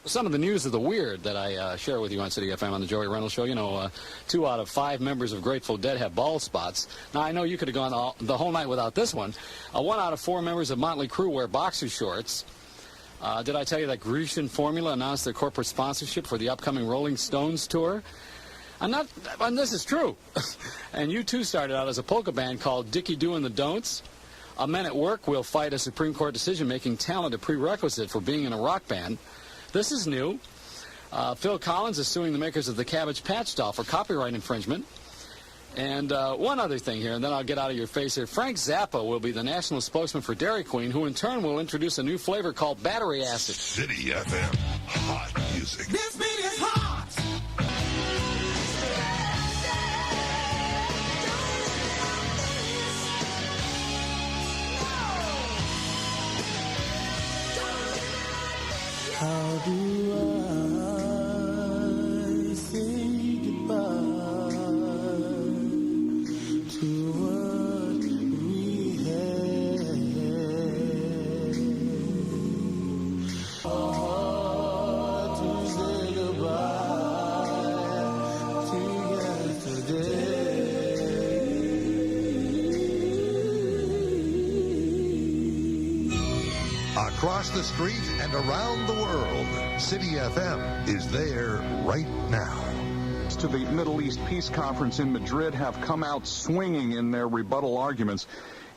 Some of the news of the weird that I share with you on City FM on the Joey Reynolds Show. You know, 2 out of 5 members of Grateful Dead have bald spots. Now, I know you could have gone the whole night without this one. 1 out of 4 members of Motley Crue wear boxer shorts. Did I tell you that Grecian Formula announced their corporate sponsorship for the upcoming Rolling Stones tour? And this is true. And U2 started out as a polka band called Dickie Doin' the Don'ts. Men at Work will fight a Supreme Court decision making talent a prerequisite for being in a rock band. This is new. Phil Collins is suing the makers of the Cabbage Patch doll for copyright infringement. And one other thing here, and then I'll get out of your face here. Frank Zappa will be the national spokesman for Dairy Queen, who in turn will introduce a new flavor called battery acid. City FM, hot music. This beat is hot! How do I say goodbye to what we had? Hard to say goodbye to yesterday. Across the street and around the world, City FM is there right now. To the Middle East Peace Conference in Madrid have come out swinging in their rebuttal arguments.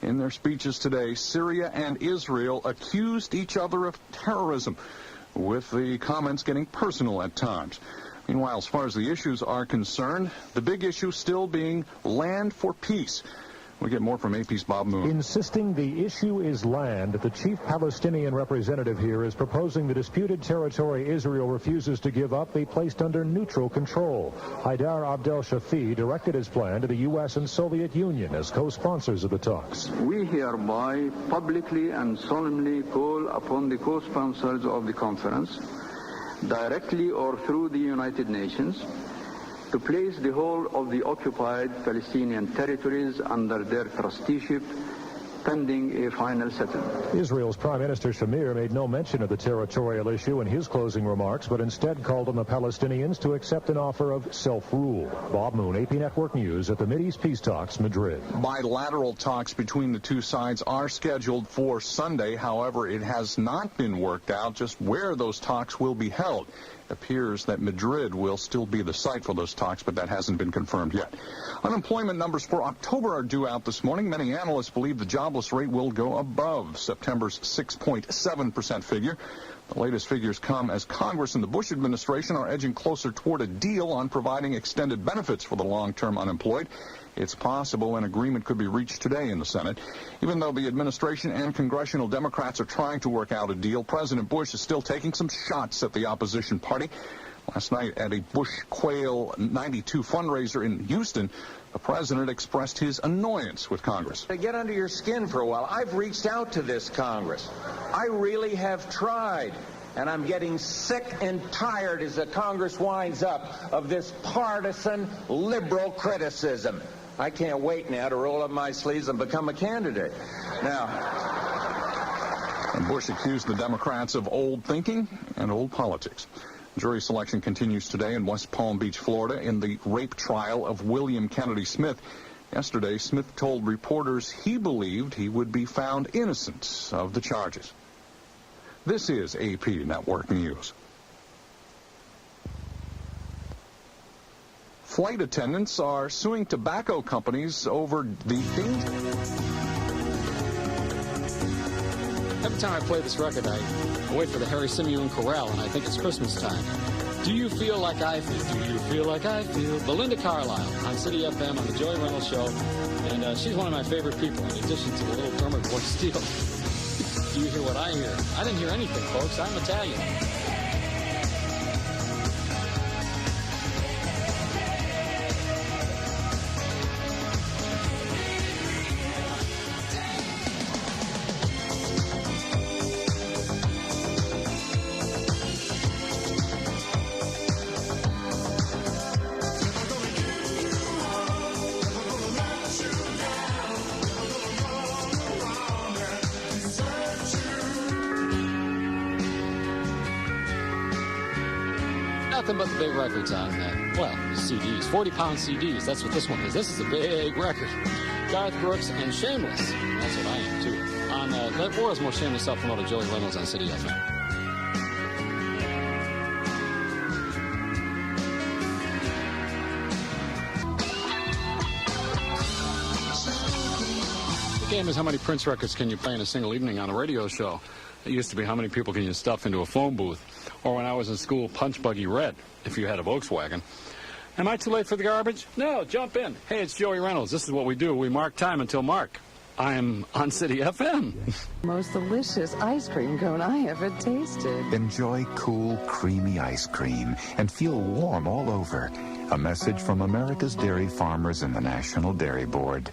In their speeches today, Syria and Israel accused each other of terrorism, with the comments getting personal at times. Meanwhile, as far as the issues are concerned, the big issue still being land for peace. We get more from AP's Bob Moon. Insisting the issue is land, the chief Palestinian representative here is proposing the disputed territory Israel refuses to give up be placed under neutral control. Haidar Abdel Shafi directed his plan to the U.S. and Soviet Union as co-sponsors of the talks. We hereby publicly and solemnly call upon the co-sponsors of the conference, directly or through the United Nations, to place the whole of the occupied Palestinian territories under their trusteeship, pending a final settlement. Israel's Prime Minister Shamir made no mention of the territorial issue in his closing remarks, but instead called on the Palestinians to accept an offer of self-rule. Bob Moon, AP Network News at the Mideast Peace Talks, Madrid. Bilateral talks between the two sides are scheduled for Sunday. However, it has not been worked out just where those talks will be held. It appears that Madrid will still be the site for those talks, but that hasn't been confirmed yet. Unemployment numbers for October are due out this morning. Many analysts believe the jobless rate will go above September's 6.7% figure. The latest figures come as Congress and the Bush administration are edging closer toward a deal on providing extended benefits for the long-term unemployed. It's possible an agreement could be reached today in the Senate. Even though the administration and congressional Democrats are trying to work out a deal, President Bush is still taking some shots at the opposition party. Last night at a Bush Quail 92 fundraiser in Houston, the president expressed his annoyance with Congress. To get under your skin for a while, I've reached out to this Congress. I really have tried. And I'm getting sick and tired as the Congress winds up of this partisan liberal criticism. I can't wait now to roll up my sleeves and become a candidate. Now, and Bush accused the Democrats of old thinking and old politics. Jury selection continues today in West Palm Beach, Florida, in the rape trial of William Kennedy Smith. Yesterday, Smith told reporters he believed he would be found innocent of the charges. This is AP Network News. Flight attendants are suing tobacco companies over the danger. Every time I play this record, I wait for the Harry Simeon chorale, and I think it's Christmas time. Do you feel like I feel? Do you feel like I feel? Belinda Carlisle on City FM on the Joey Reynolds Show, and she's one of my favorite people, in addition to the little drummer boy Steele. Do you hear what I hear? I didn't hear anything, folks. I'm Italian. nothing but the big records on, CDs. 40-pound CDs. That's what this one is. This is a big record. Garth Brooks and Shameless. That's what I am, too. On that world's most shameless self-promoter, Joey Reynolds on City FM. The game is how many Prince records can you play in a single evening on a radio show. It used to be how many people can you stuff into a phone booth. Or when I was in school, Punch Buggy Red, if you had a Volkswagen. Am I too late for the garbage? No, jump in. Hey, it's Joey Reynolds. This is what we do. We mark time until Mark. I'm on City FM. Most delicious ice cream cone I ever tasted. Enjoy cool, creamy ice cream and feel warm all over. A message from America's dairy farmers and the National Dairy Board.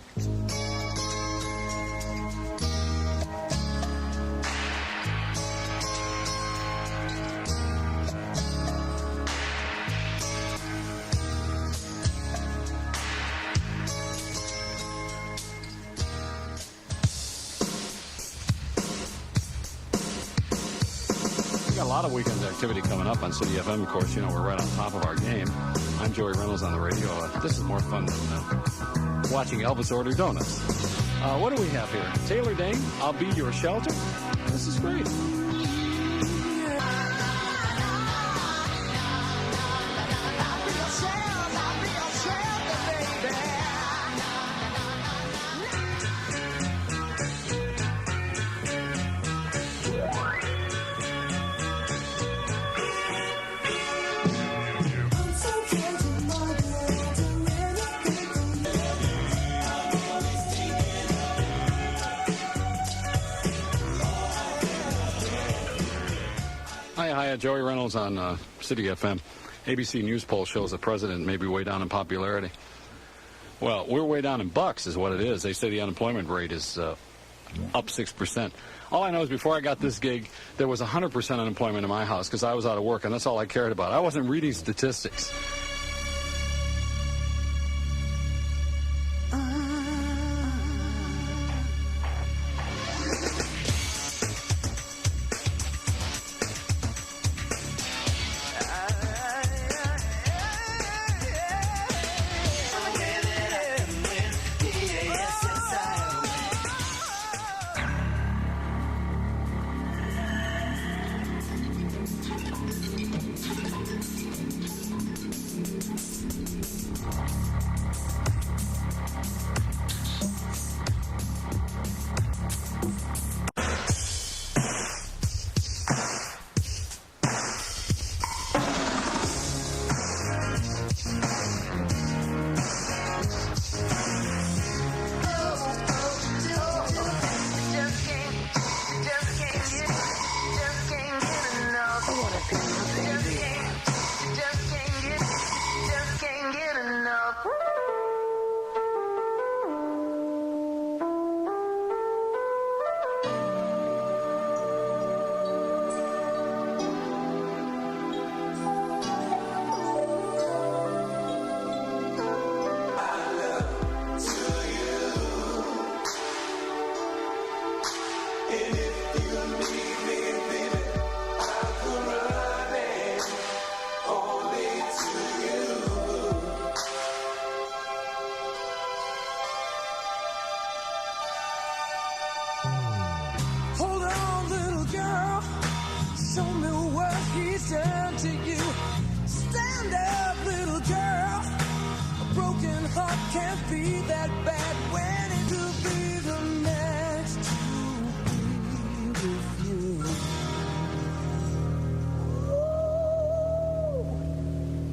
A lot of weekend activity coming up on City FM. Of course, you know, we're right on top of our game. I'm Joey Reynolds on the radio. This is more fun than watching Elvis order donuts. What do we have here? Taylor Dane, I'll Be Your Shelter. This is great. Hi, Joey Reynolds on City FM. ABC News poll shows the president may be way down in popularity. Well, we're way down in bucks is what it is. They say the unemployment rate is up 6%. All I know is before I got this gig, there was 100% unemployment in my house because I was out of work, and that's all I cared about. I wasn't reading statistics.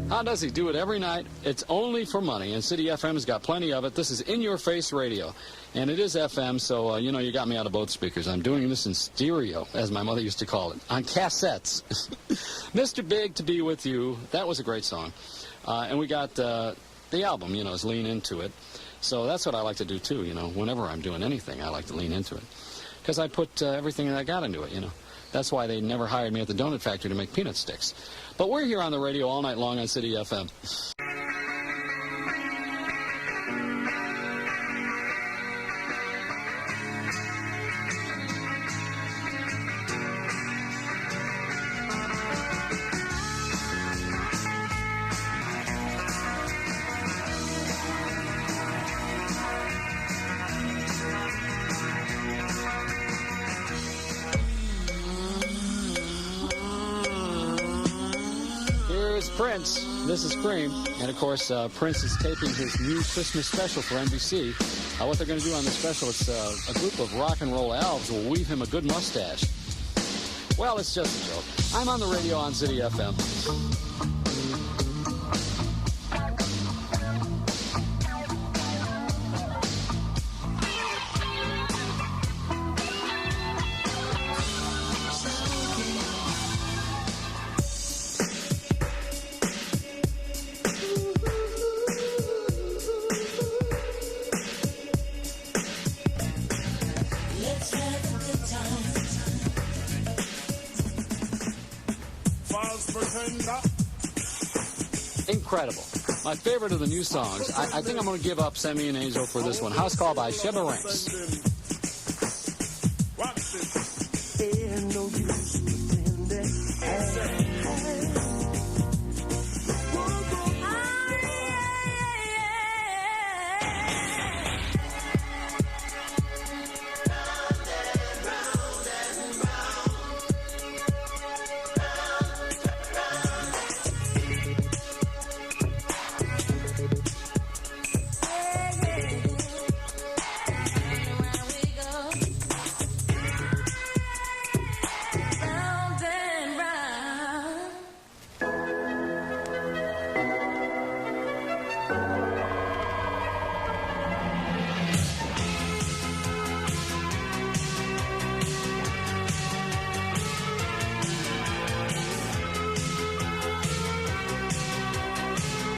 How does he do it every night? It's only for money, and City FM's got plenty of it. This is in-your-face radio, and it is FM, so, you got me out of both speakers. I'm doing this in stereo, as my mother used to call it, on cassettes. Mr. Big, To Be With You, that was a great song. And we got the album, is Lean Into It. So that's what I like to do, too, Whenever I'm doing anything, I like to lean into it. Because I put everything that I got into it, That's why they never hired me at the donut factory to make peanut sticks. But we're here on the radio all night long on City FM. Prince, this is Cream. And, of course, Prince is taping his new Christmas special for NBC. What they're going to do on this special, it's a group of rock and roll elves will weave him a good mustache. Well, it's just a joke. I'm on the radio on City FM. Incredible. My favorite of the new songs. I think I'm going to give up Semi and Angel for this one. House Call by Sheba Ranks.